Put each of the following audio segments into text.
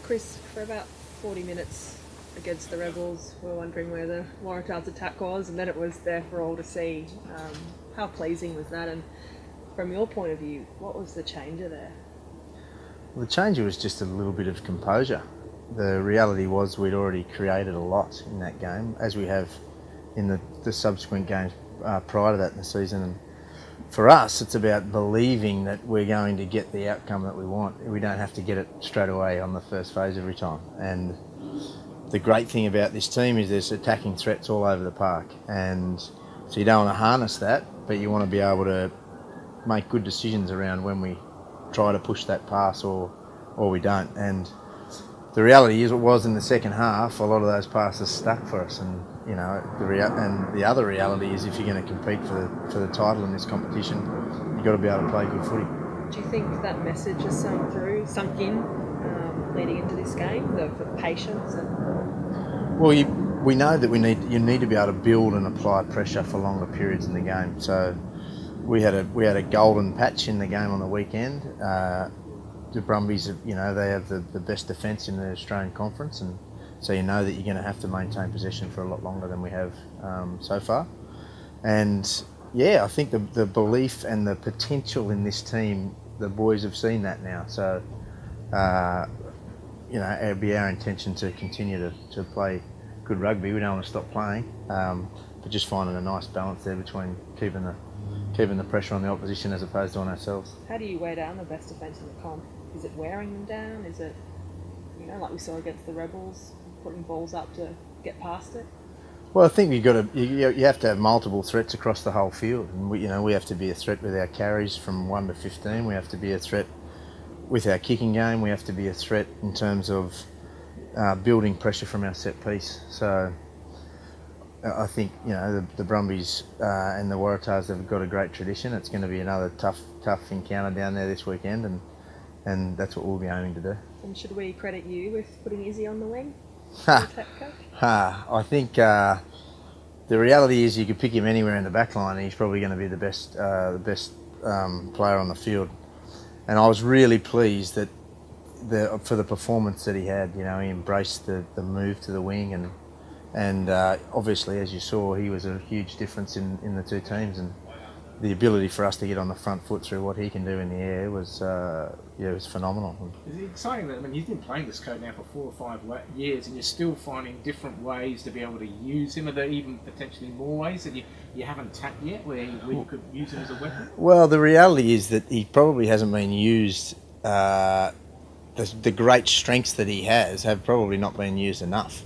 Chris, for about 40 minutes against the Rebels, we were wondering where the Waratahs attack was, and then it was there for all to see. How pleasing was that? And from your point of view, what was the changer there? Well, the changer was just a little bit of composure. The reality was we'd already created a lot in that game, as we have in the subsequent games prior to that in the season. And for us, it's about believing that we're going to get the outcome that we want. We don't have to get it straight away on the first phase every time. And the great thing about this team is there's attacking threats all over the park. And so you don't want to harness that, but you want to be able to make good decisions around when we try to push that pass or we don't. And the reality is, it was in the second half, a lot of those passes stuck for us. And you know, the other reality is, if you're going to compete for the title in this competition, you've got to be able to play good footy. Do you think that message has sunk in leading into this game, the patience? Well, we know that you need to be able to build and apply pressure for longer periods in the game. So we had a golden patch in the game on the weekend. The Brumbies, you know, they have the best defence in the Australian Conference, and so you know that you're going to have to maintain possession for a lot longer than we have so far. And yeah, I think the belief and the potential in this team, the boys have seen that now. So you know, it'd be our intention to continue to play good rugby. We don't want to stop playing, but just finding a nice balance there between keeping the pressure on the opposition as opposed to on ourselves. How do you wear down the best defence in the comp? Is it wearing them down? Is it, you know, like we saw against the Rebels, putting balls up to get past it? Well, I think you have to have multiple threats across the whole field, and we have to be a threat with our carries from 1 to 15. We have to be a threat with our kicking game. We have to be a threat in terms of building pressure from our set piece. So I think, you know, the Brumbies and the Waratahs have got a great tradition. It's going to be another tough encounter down there this weekend, and that's what we'll be aiming to do. And should we credit you with putting Izzy on the wing? I think the reality is you could pick him anywhere in the back line, and he's probably going to be the best player on the field. And I was really pleased that for the performance that he had. You know, he embraced the move to the wing, and obviously, as you saw, he was a huge difference in the two teams, and the ability for us to get on the front foot through what he can do in the air was phenomenal. Is it exciting that, I mean, you've been playing this code now for 4 or 5 years, and you're still finding different ways to be able to use him? Are there even potentially more ways that you haven't tapped yet where you could use him as a weapon? Well, the reality is that he probably hasn't been used. The great strengths that he has have probably not been used enough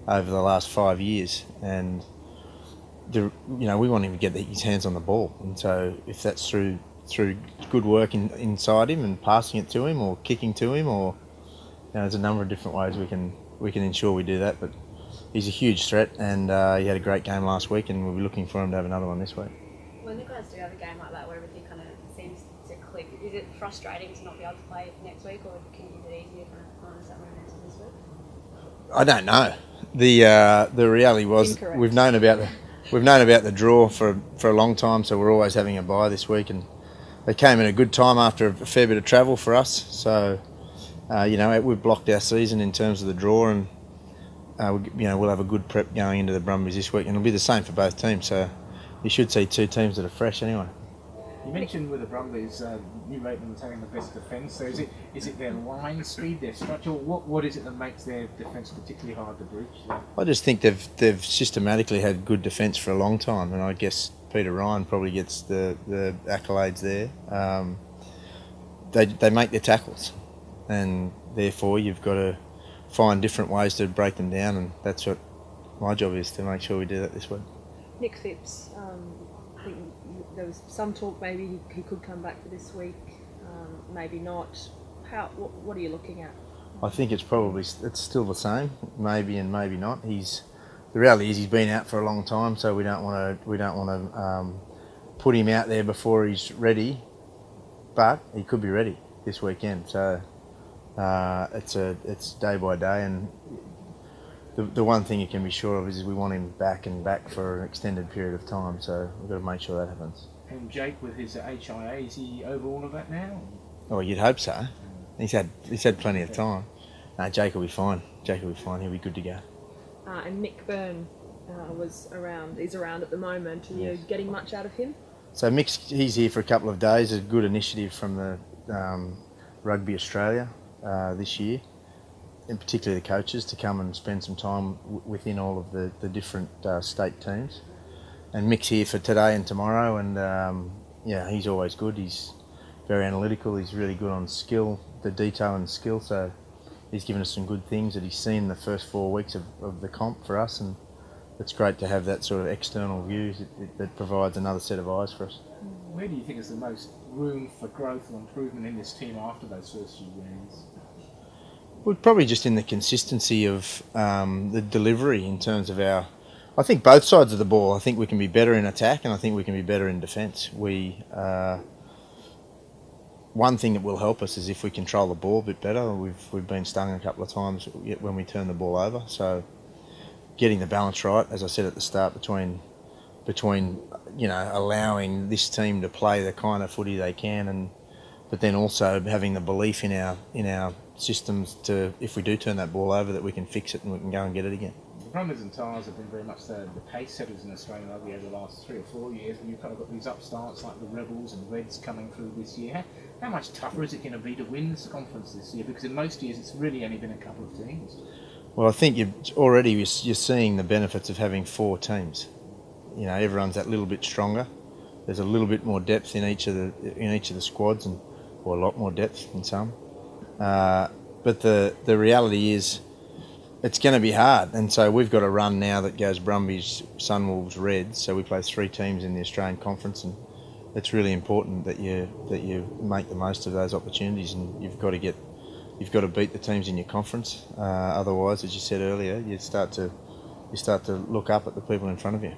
over the last 5 years, and we want him to get his hands on the ball, and so if that's through good work inside him and passing it to him or kicking to him, or there's a number of different ways we can ensure we do that. But he's a huge threat, and he had a great game last week, and we'll be looking for him to have another one this week. When the guys do have a game like that where everything kind of seems to click, is it frustrating to not be able to play next week, or is it easier to harness that momentum this week? I don't know. The reality was Incorrect. we've known about the draw for a long time, so we're always having a bye this week, and they came at a good time after a fair bit of travel for us. So we've blocked our season in terms of the draw, and we'll have a good prep going into the Brumbies this week, and it'll be the same for both teams. So you should see two teams that are fresh anyway. You mentioned with the Brumbies, you rate them as having the best defence. So is it their line speed, their structure? What is it that makes their defence particularly hard to breach? I just think they've systematically had good defence for a long time, and I guess Peter Ryan probably gets the accolades there. They make their tackles, and therefore you've got to find different ways to break them down, and that's what my job is, to make sure we do that this week. Nick Phipps, I think there was some talk maybe he could come back for this week, maybe not. What are you looking at? I think it's still the same, maybe and maybe not. The reality is he's been out for a long time, so we don't want to put him out there before he's ready, but he could be ready this weekend. So it's day by day, and the one thing you can be sure of is we want him back for an extended period of time, so we've got to make sure that happens. And Jake, with his HIA, is he over all of that now? Oh, you'd hope so. He's had plenty of time. Jake will be fine. Jake will be fine. He'll be good to go. And Mick Byrne is around at the moment. Are you getting much out of him? So he's here for a couple of days. A good initiative from the Rugby Australia this year, in particular the coaches, to come and spend some time within all of the different state teams. And Mick's here for today and tomorrow, and he's always good. He's very analytical. He's really good on skill, the detail and skill. So he's given us some good things that he's seen the first 4 weeks of the comp for us, and it's great to have that sort of external view that provides another set of eyes for us. Where do you think is the most room for growth or improvement in this team after those first few rounds? Well, probably just in the consistency of the delivery in terms of I think both sides of the ball. I think we can be better in attack, and I think we can be better in defence. One thing that will help us is if we control the ball a bit better. We've been stung a couple of times when we turn the ball over. So getting the balance right, as I said at the start, between allowing this team to play the kind of footy they can, but then also having the belief in our systems to, if we do turn that ball over, that we can fix it and we can go and get it again. The Brumbies and Tars have been very much the pace setters in Australian rugby over the last 3 or 4 years, and you've kind of got these upstarts like the Rebels and Reds coming through this year. How much tougher is it going to be to win this conference this year? Because in most years it's really only been a couple of teams. Well, I think you're seeing the benefits of having 4 teams. Everyone's that little bit stronger. There's a little bit more depth in each of the squads, or a lot more depth in some. But the reality is, it's going to be hard, and so we've got a run now that goes Brumbies, Sunwolves, Reds. So we play 3 teams in the Australian Conference, and it's really important that you make the most of those opportunities, and you've got to beat the teams in your conference. Otherwise, as you said earlier, you start to look up at the people in front of you.